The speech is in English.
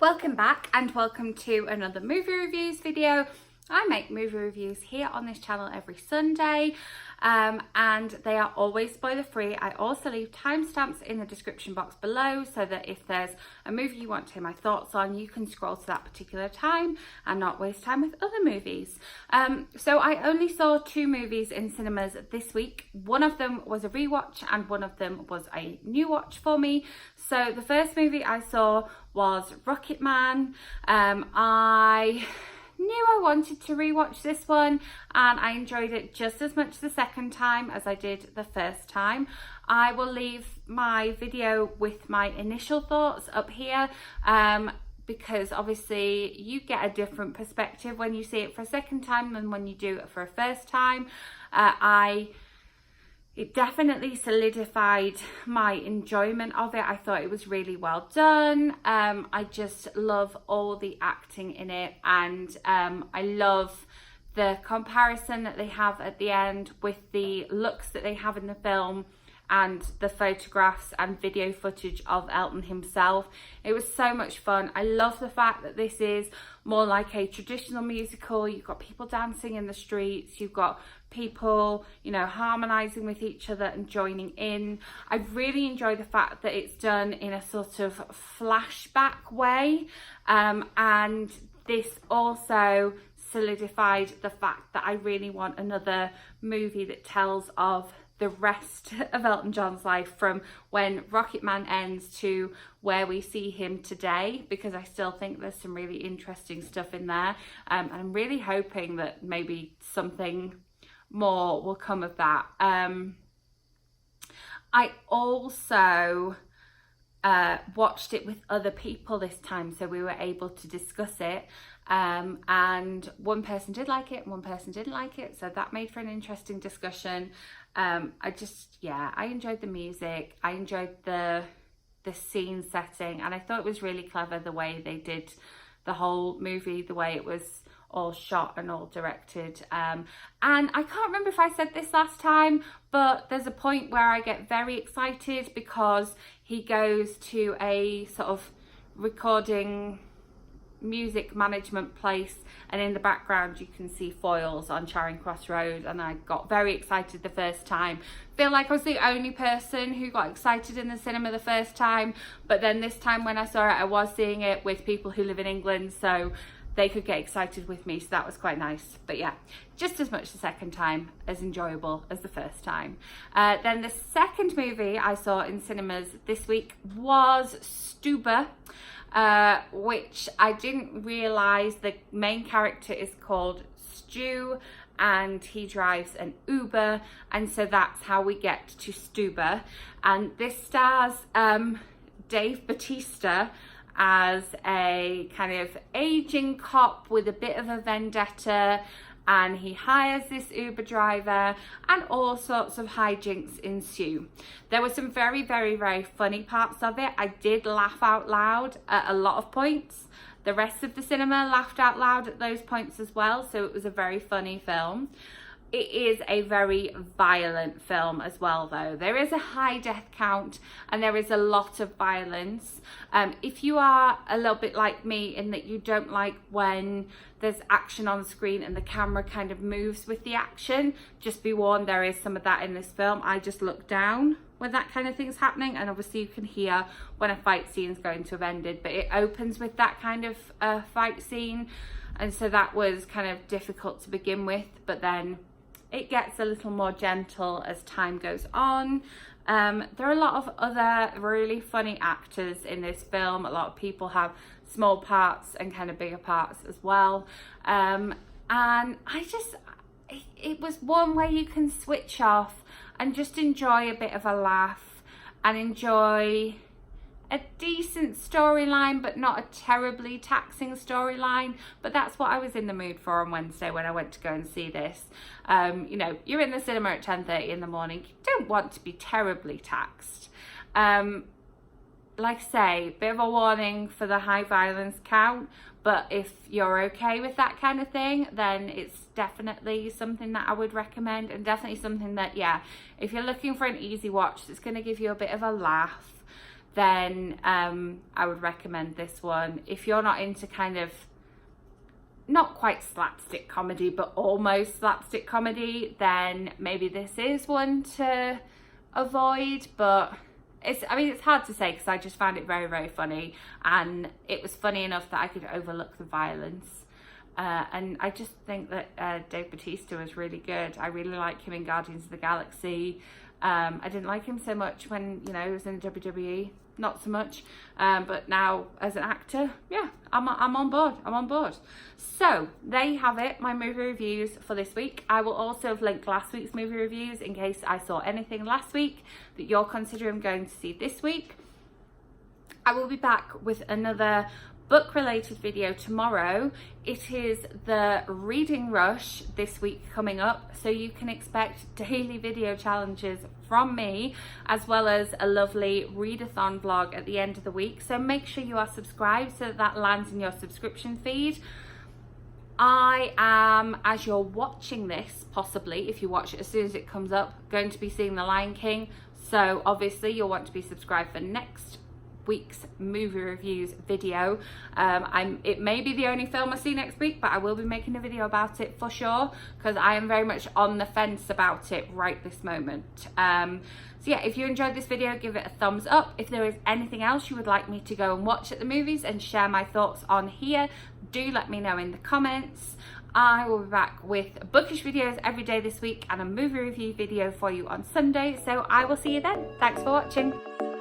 Welcome back and welcome to another movie reviews video. I make movie reviews here on this channel every Sunday and they are always spoiler free. I also leave timestamps in the description box below so that if there's a movie you want to hear my thoughts on, you can scroll to that particular time and not waste time with other movies. So I only saw two movies in cinemas this week. One of them was a rewatch and one of them was a new watch for me. So the first movie I saw was Rocketman. I knew I wanted to rewatch this one and I enjoyed it just as much the second time as I did the first time. I will leave my video with my initial thoughts up here because obviously you get a different perspective when you see it for a second time than when you do it for a first time. It definitely solidified my enjoyment of it. I thought it was really well done. I just love all the acting in it, and I love the comparison that they have at the end with the looks that they have in the film and the photographs and video footage of Elton himself. It was so much fun. I love the fact that this is more like a traditional musical. You've got people dancing in the streets, you've got people, you know, harmonizing with each other and joining in. I really enjoy the fact that it's done in a sort of flashback way, and this also solidified the fact that I really want another movie that tells of the rest of Elton John's life from when Rocketman ends to where we see him today, because I still think there's some really interesting stuff in there, and I'm really hoping that maybe something more will come of that. I also watched it with other people this time, so we were able to discuss it, and one person did like it and one person didn't like it, so that made for an interesting discussion. I enjoyed the music, I enjoyed the scene setting, and I thought it was really clever the way they did the whole movie, the way it was all shot and all directed. And I can't remember if I said this last time, but there's a point where I get very excited because he goes to a sort of recording music management place, and in the background you can see foils on Charing Cross Road, and I got very excited the first time. Feel like I was the only person who got excited in the cinema the first time, but then this time when I saw it, I was seeing it with people who live in England, so they could get excited with me, so that was quite nice. But yeah, just as much the second time as enjoyable as the first time. Then the second movie I saw in cinemas this week was Stuber, which I didn't realise the main character is called Stu and he drives an Uber, and so that's how we get to Stuber. And this stars Dave Bautista as a kind of aging cop with a bit of a vendetta, and he hires this Uber driver and all sorts of hijinks ensue. There were some very, very, very funny parts of it. I did laugh out loud at a lot of points. The rest of the cinema laughed out loud at those points as well, so it was a very funny film. It is a very violent film as well, though. There is a high death count and there is a lot of violence. If you are a little bit like me in that you don't like when there's action on screen and the camera kind of moves with the action, just be warned, there is some of that in this film. I just look down when that kind of thing's happening, and obviously you can hear when a fight scene's going to have ended, but it opens with that kind of fight scene, and so that was kind of difficult to begin with, but then it gets a little more gentle as time goes on. There are a lot of other really funny actors in this film. A lot of people have small parts and kind of bigger parts as well. And it was one where you can switch off and just enjoy a bit of a laugh and enjoy a decent storyline, but not a terribly taxing storyline. But that's what I was in the mood for on Wednesday when I went to go and see this. You know, you're in the cinema at 10:30 in the morning. You don't want to be terribly taxed. Like I say, bit of a warning for the high violence count, but if you're okay with that kind of thing, then it's definitely something that I would recommend, and definitely something that, yeah, if you're looking for an easy watch that's going to give you a bit of a laugh, then I would recommend this one. If you're not into kind of not quite slapstick comedy, but almost slapstick comedy, then maybe this is one to avoid. But it's hard to say, because I just found it very, very funny, and it was funny enough that I could overlook the violence. And I just think that Dave Bautista was really good. I really like him in Guardians of the Galaxy. I didn't like him so much when, you know, he was in WWE. Not so much, but now as an actor, yeah, I'm on board. I'm on board. So there you have it, my movie reviews for this week. I will also have linked last week's movie reviews in case I saw anything last week that you're considering going to see this week. I will be back with another book related video tomorrow. It is the reading rush this week coming up, so you can expect daily video challenges from me, as well as a lovely readathon vlog at the end of the week. So make sure you are subscribed so that lands in your subscription feed. I am, as you're watching this, possibly if you watch it as soon as it comes up, going to be seeing The Lion King, so obviously you'll want to be subscribed for next week's movie reviews video. It may be the only film I see next week, but I will be making a video about it for sure, because I am very much on the fence about it right this moment. So yeah, if you enjoyed this video, give it a thumbs up. If there is anything else you would like me to go and watch at the movies and share my thoughts on here, do let me know in the comments. I will be back with bookish videos every day this week and a movie review video for you on Sunday, so I will see you then. Thanks for watching.